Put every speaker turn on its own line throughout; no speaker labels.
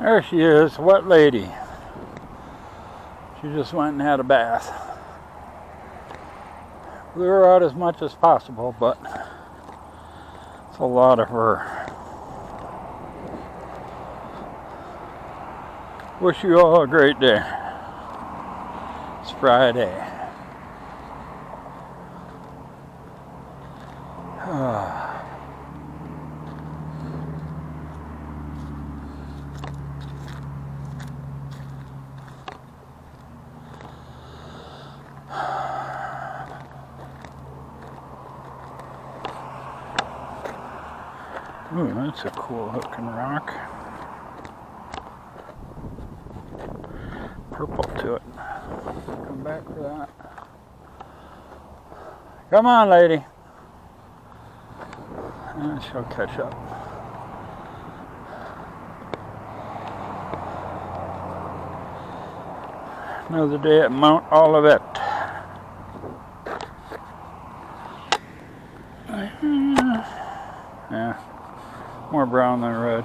There she is, wet lady. She just went and had a bath. Blew her out as much as possible, but it's a lot of her. Wish you all a great day. It's Friday. Ooh, that's a cool looking rock. Purple to it. Come back for that. Come on, lady. And she'll catch up. Another day at Mount Olivet. Yeah, more brown than red.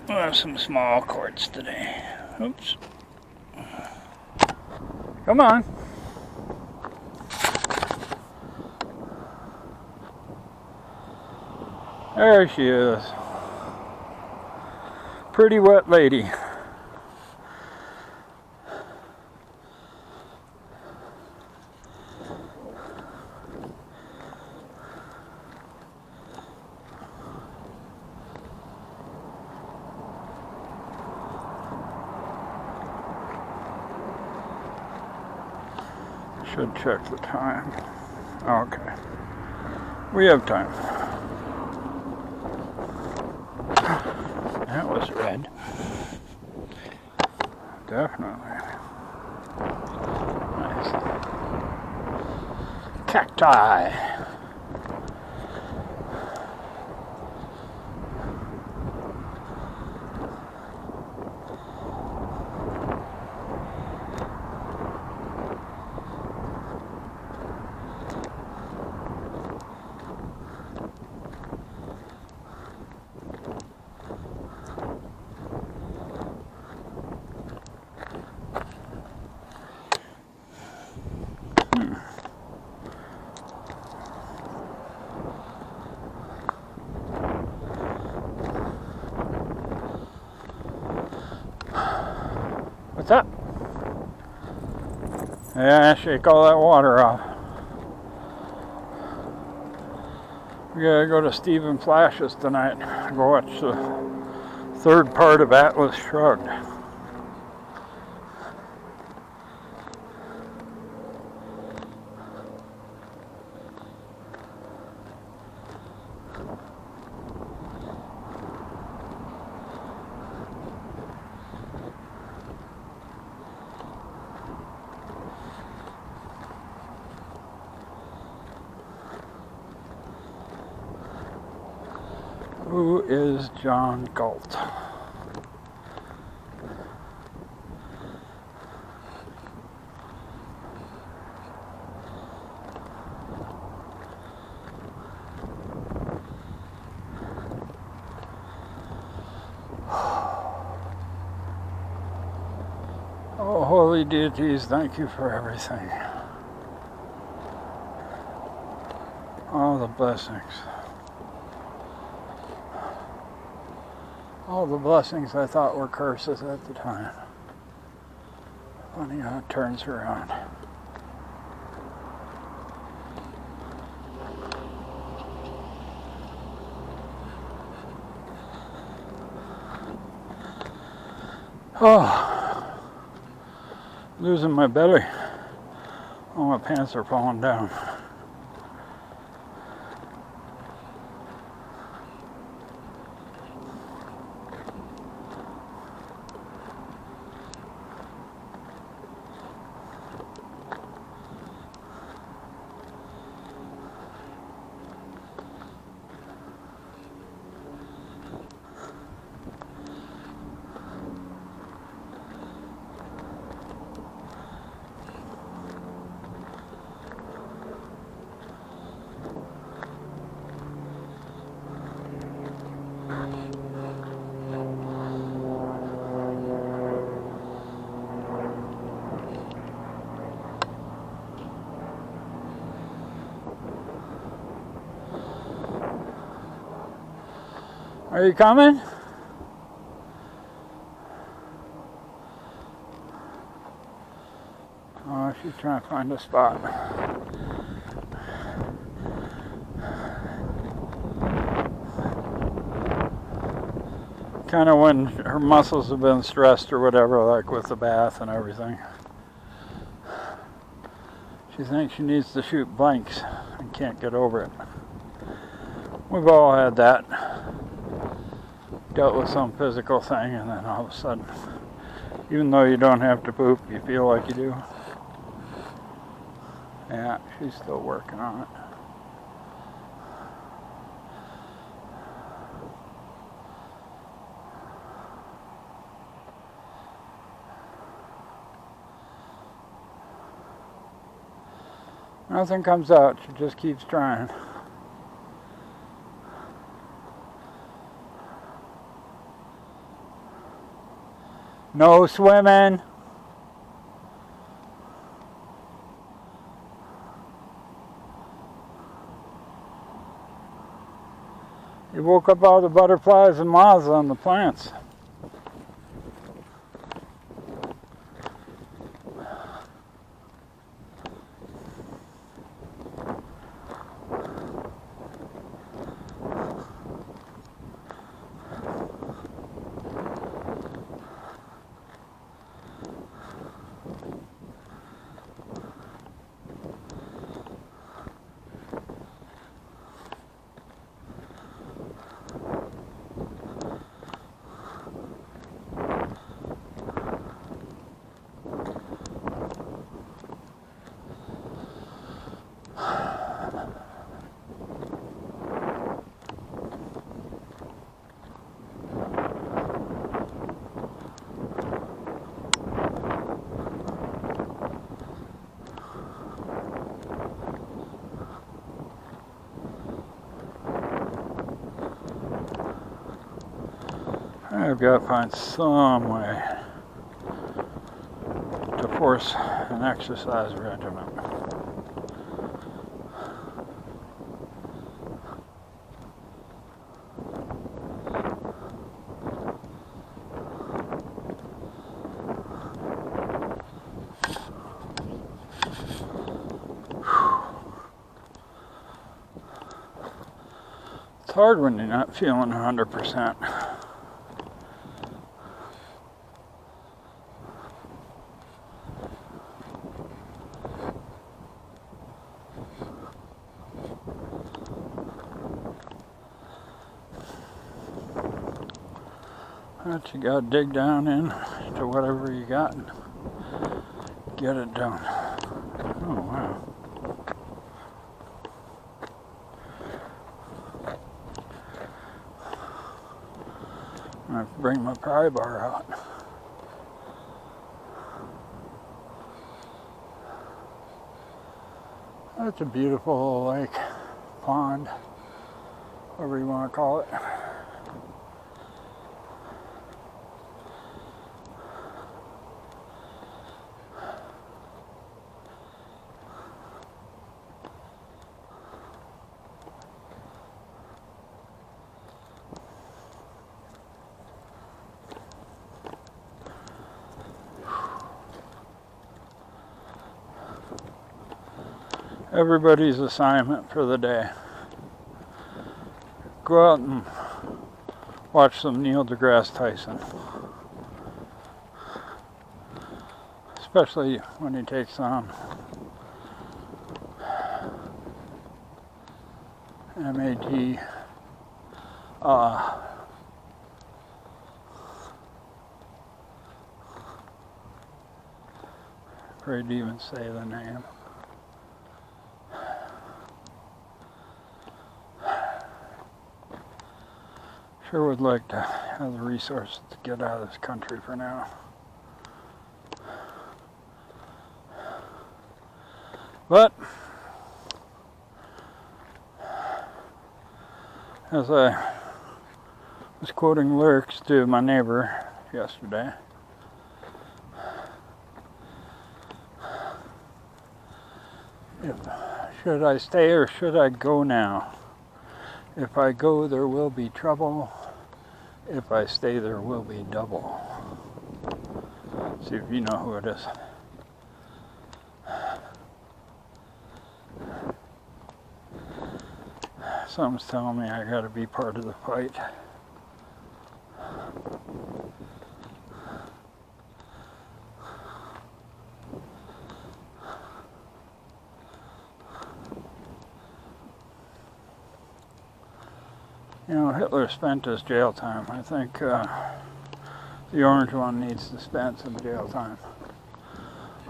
We'll have some small quartz today. Oops. Come on. There she is. Pretty wet lady. Should check the time. Okay. We have time. That was red. Definitely. Nice. Cacti. What's up? Yeah, shake all that water off. We gotta go to Stephen Flash's tonight. Go watch the third part of Atlas Shrugged. Who is John Galt? Oh, holy deities, thank you for everything. All the blessings. All the blessings I thought were curses at the time. Funny how it turns around. Oh, losing my belly. All my pants are falling down. Are you coming? Oh, she's trying to find a spot. Kind of when her muscles have been stressed or whatever, like with the bath and everything. She thinks she needs to shoot blanks and can't get over it. We've all had that. Dealt with some physical thing and then all of a sudden, even though you don't have to poop, you feel like you do. Yeah, she's still working on it. Nothing comes out, she just keeps trying. No swimming. You woke up all the butterflies and moths on the plants. I've got to find some way to force an exercise regimen. It's hard when you're not feeling 100%. But you gotta dig down in to whatever you got and get it done. Oh wow. I have to bring my pry bar out. That's a beautiful lake, pond, whatever you want to call it. Everybody's assignment for the day. Go out and watch some Neil deGrasse Tyson. Especially when he takes on MAT. Afraid to even say the name. Sure would like to have the resources to get out of this country for now. But as I was quoting lyrics to my neighbor yesterday, should I stay or should I go now? If I go, there will be trouble. If I stay, there will be double. See if you know who it is. Something's telling me I gotta be part of the fight. You know, Hitler spent his jail time. I think the orange one needs to spend some jail time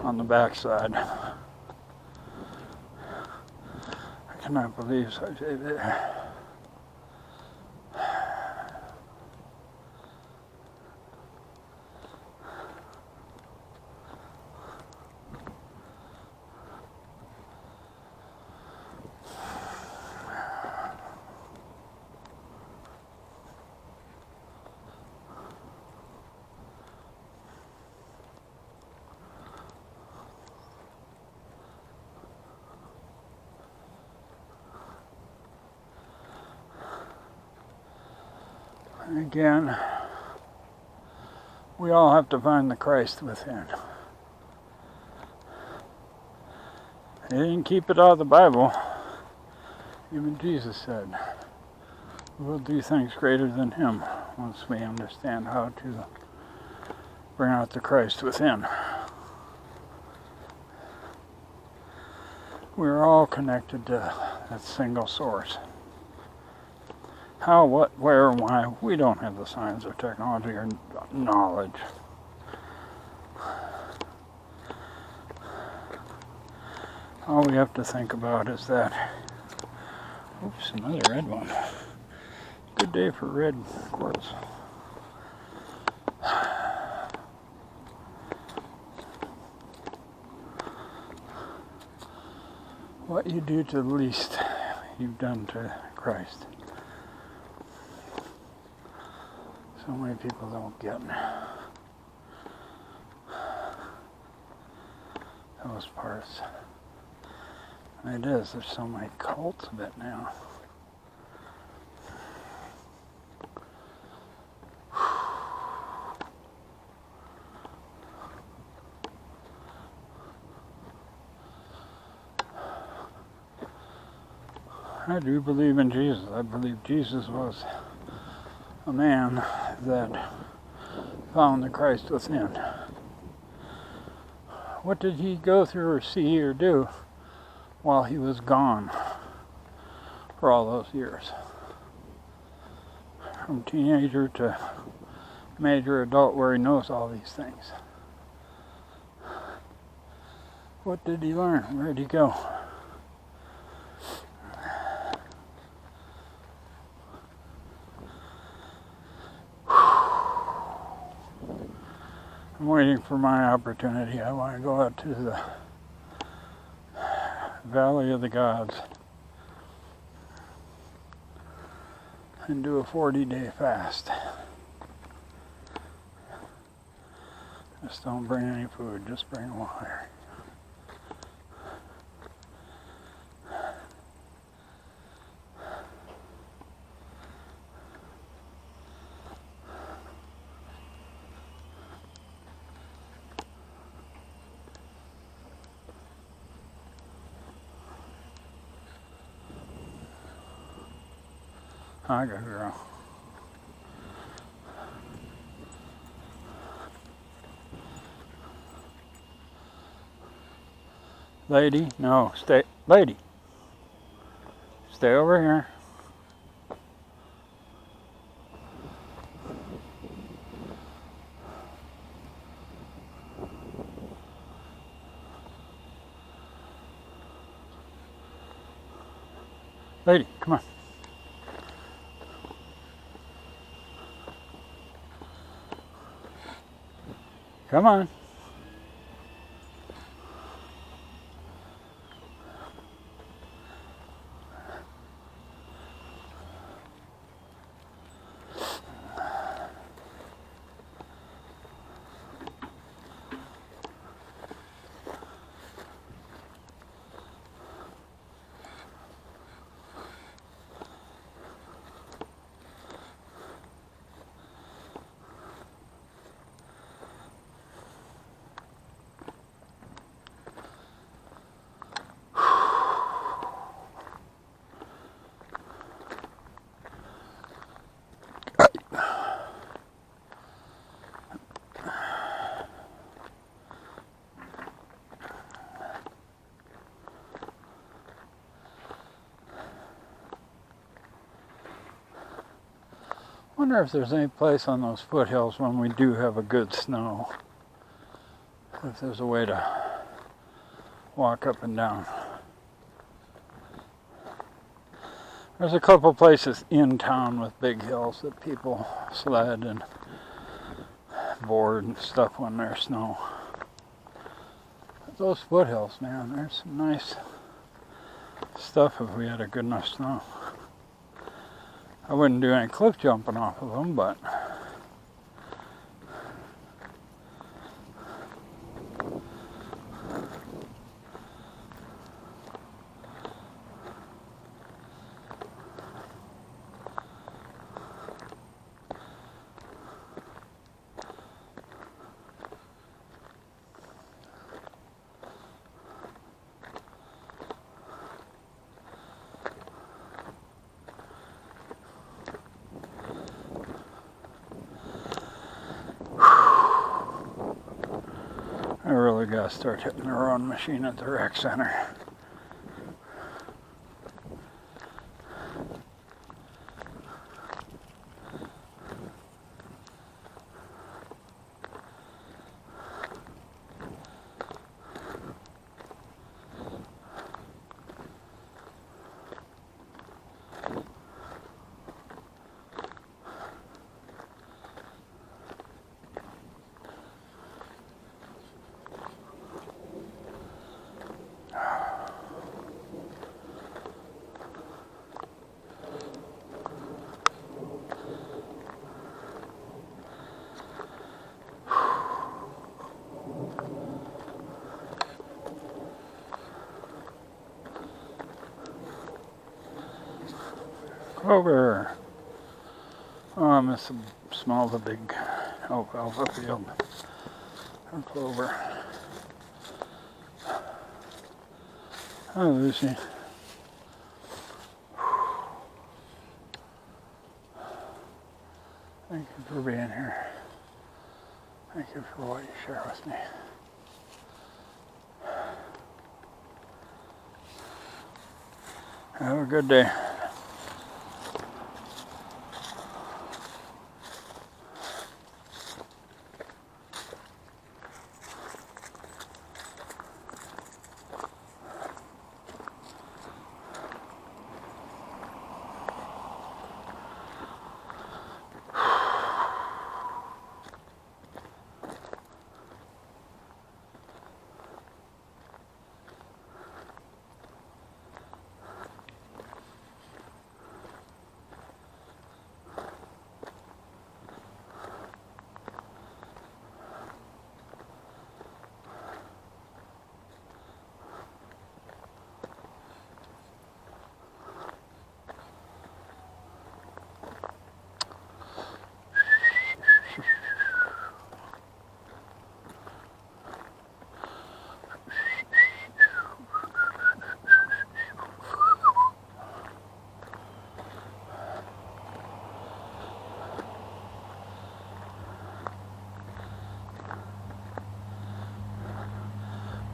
on the backside. I cannot believe such a... Again, we all have to find the Christ within. They didn't keep it out of the Bible. Even Jesus said, we'll do things greater than him once we understand how to bring out the Christ within. We're all connected to that single source. How, what, where, and why, we don't have the science or technology or knowledge. All we have to think about is that, oops, another red one. Good day for red quartz. What you do to the least, you've done to Christ. So many people don't get those parts. And it is, there's so many cults of it now. I do believe in Jesus. I believe Jesus was a man that found the Christ within. What did he go through or see or do while he was gone for all those years? From teenager to major adult where he knows all these things. What did he learn? Where did he go? I'm waiting for my opportunity. I want to go out to the Valley of the Gods and do a 40-day fast. Just don't bring any food, just bring water. Hi, good girl. Lady, no, stay. Lady, stay over here. Lady, come on. Come on. wonder if there's any place on those foothills when we do have a good snow, if there's a way to walk up and down. There's a couple places in town with big hills that people sled and board and stuff when there's snow. But those foothills, man, there's some nice stuff if we had a good enough snow. I wouldn't do any cliff jumping off of them, but I really gotta start hitting the rowing machine at the rec center. Clover. Oh, I must have smelled the big alfalfa field. Or clover. Hi, Lucy. Thank you for being here. Thank you for what you share with me. Have a good day.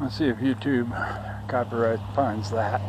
Let's see if YouTube copyright finds that.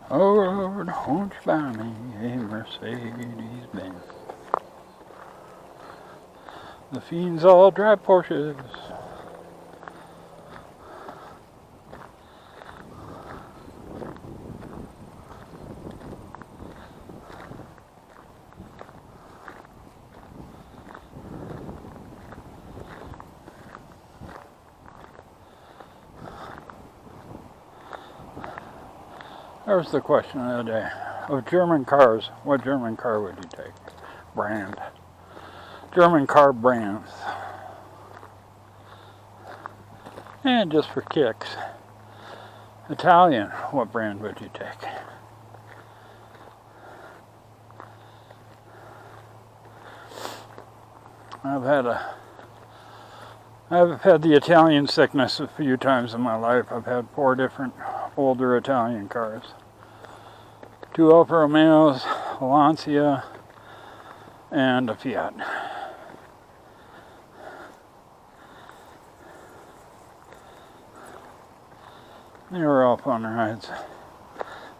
Oh Lord, won't you buy me a Mercedes-Benz? The fiends all drive Porsches. There's the question of the day. Of German cars, what German car would you take? Brand. German car brands. And just for kicks. Italian, what brand would you take? I've had the Italian sickness a few times in my life. I've had 4 different older Italian cars. 2 Alfa Romeos, a Lancia, and a Fiat. They were all fun rides.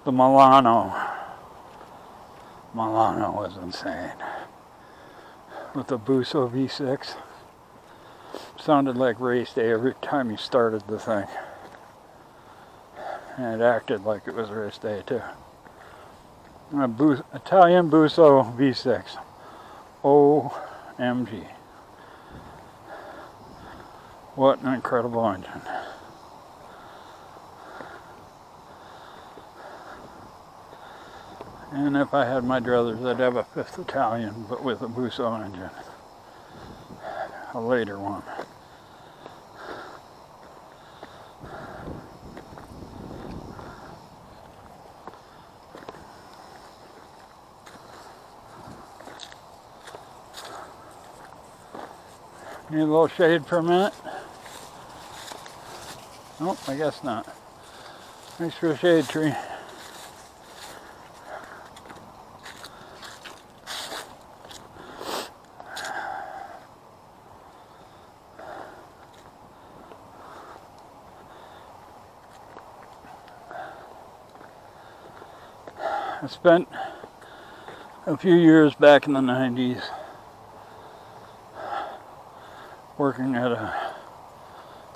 The Milano was insane. With the Busso V6. Sounded like race day every time you started the thing. And it acted like it was race day too. Italian Busso V6. OMG. What an incredible engine. And if I had my druthers, I'd have a 5th Italian, but with a Busso engine. A later one. Need a little shade for a minute? Nope, I guess not. Thanks for the shade tree. I spent a few years back in the 90s working at a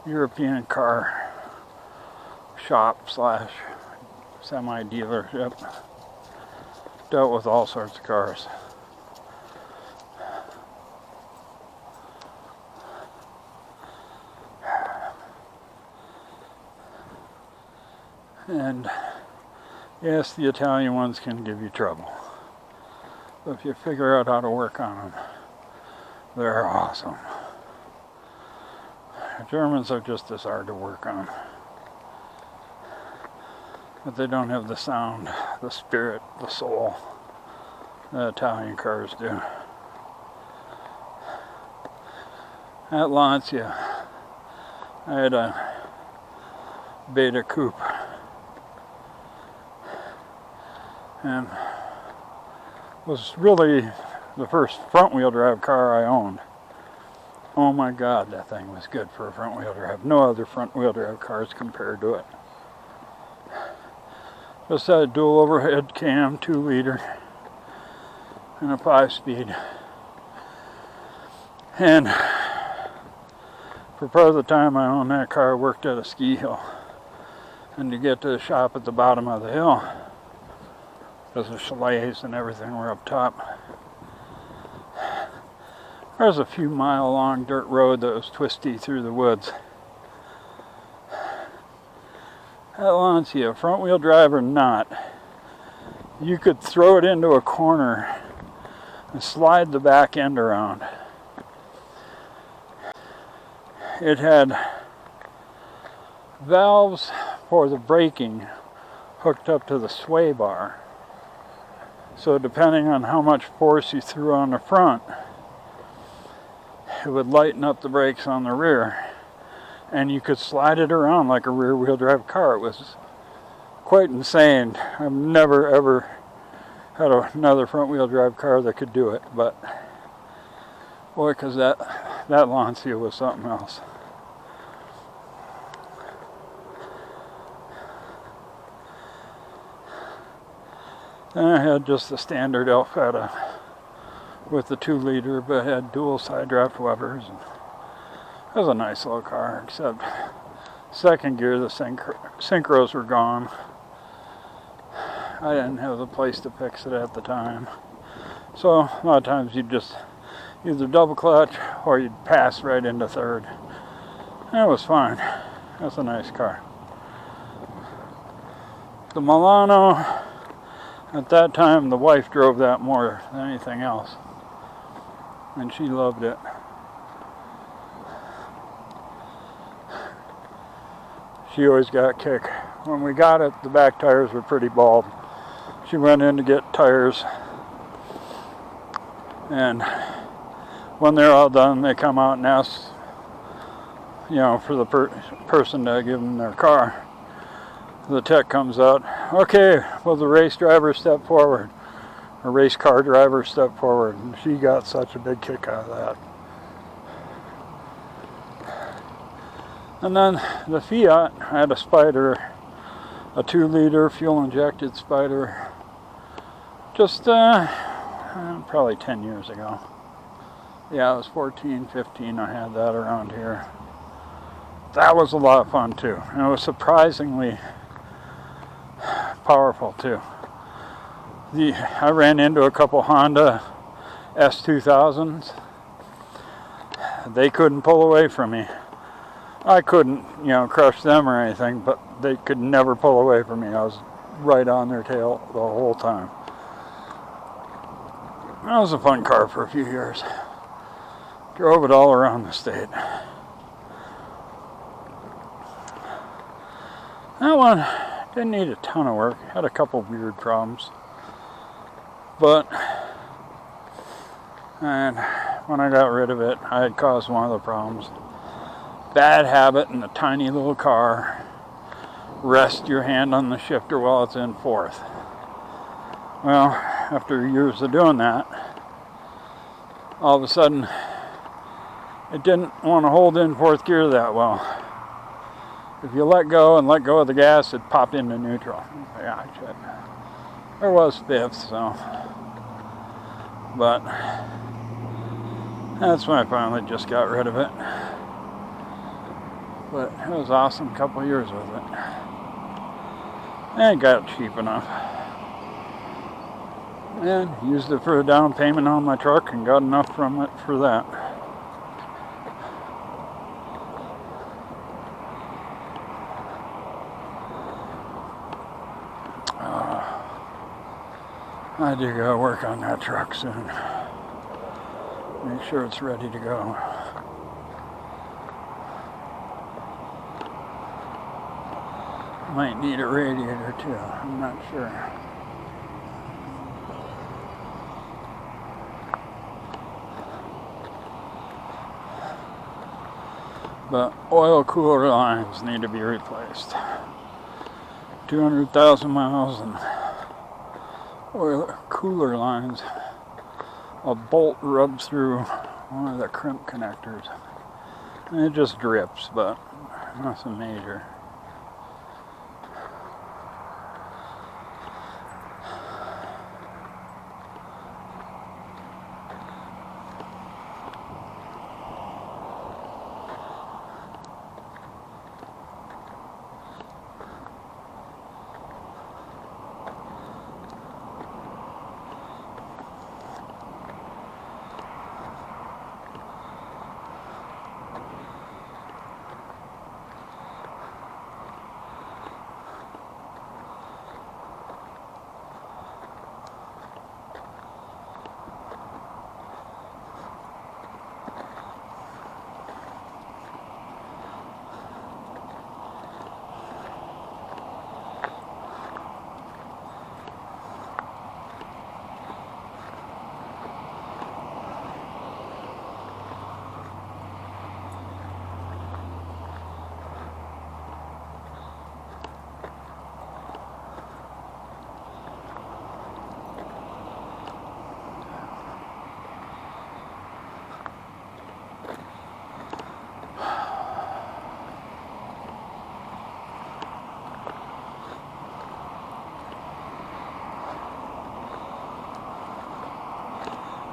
European car shop / semi dealership. Dealt with all sorts of cars. And yes, the Italian ones can give you trouble. But if you figure out how to work on them, they're awesome. The Germans are just as hard to work on. But they don't have the sound, the spirit, the soul that Italian cars do. At Lancia, I had a Beta Coupe. And was really the first front-wheel drive car I owned. Oh my God, that thing was good for a front-wheel drive. No other front-wheel drive cars compared to it. Just had a dual overhead cam, 2-liter, and a 5-speed. And for part of the time I owned that car, I worked at a ski hill. And to get to the shop at the bottom of the hill, because the chalets and everything were up top, there was a few mile long dirt road that was twisty through the woods. At Lancia, front wheel drive or not, you could throw it into a corner and slide the back end around. It had valves for the braking hooked up to the sway bar. So depending on how much force you threw on the front, it would lighten up the brakes on the rear. And you could slide it around like a rear-wheel drive car. It was quite insane. I've never ever had another front-wheel drive car that could do it. But boy, because that Lancia was something else. Then I had just the standard Alfetta with the 2-liter, but had dual side draft Webers. And it was a nice little car, except second gear, the synchros were gone. I didn't have the place to fix it at the time. So a lot of times you'd just either double clutch or you'd pass right into third. And it was fine. That's a nice car. The Milano, at that time, the wife drove that more than anything else. And she loved it. She always got a kick. When we got it, the back tires were pretty bald. She went in to get tires. And when they're all done, they come out and ask, for the person to give them their car. The tech comes out, okay, will the race driver step forward? A race car driver step forward. And she got such a big kick out of that. And then the Fiat had a Spider, a 2-liter fuel-injected Spider, just probably 10 years ago. Yeah, it was 14, 15, I had that around here. That was a lot of fun too. And it was surprisingly powerful too. I ran into a couple Honda S2000s. They couldn't pull away from me. I couldn't, crush them or anything, but they could never pull away from me. I was right on their tail the whole time. That was a fun car for a few years. Drove it all around the state. That one didn't need a ton of work. Had a couple weird problems. And when I got rid of it, I had caused one of the problems. Bad habit in a tiny little car. Rest your hand on the shifter while it's in fourth. Well, after years of doing that, all of a sudden, it didn't want to hold in fourth gear that well. If you let go of the gas, it'd pop into neutral. Yeah, I should. There was fifth, so. But that's when I finally just got rid of it. But it was awesome, a couple years with it. And got it cheap enough. And used it for a down payment on my truck and got enough from it for that. I do gotta work on that truck soon. Make sure it's ready to go. Might need a radiator too, I'm not sure. But oil cooler lines need to be replaced. 200,000 miles and oil cooler lines. A bolt rubs through one of the crimp connectors. And it just drips, but nothing major.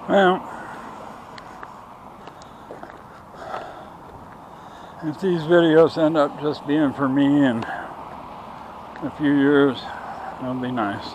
Well, if these videos end up just being for me in a few years, that'll be nice.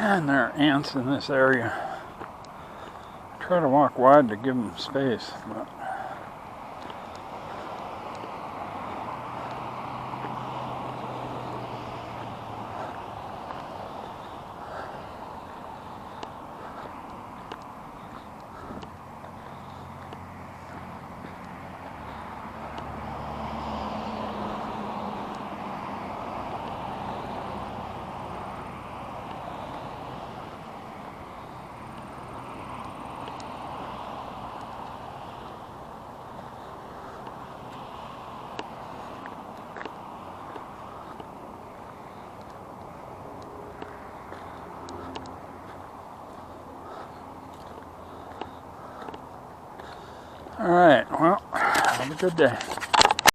And there are ants in this area. I try to walk wide to give them space, but all right, well, have a good day.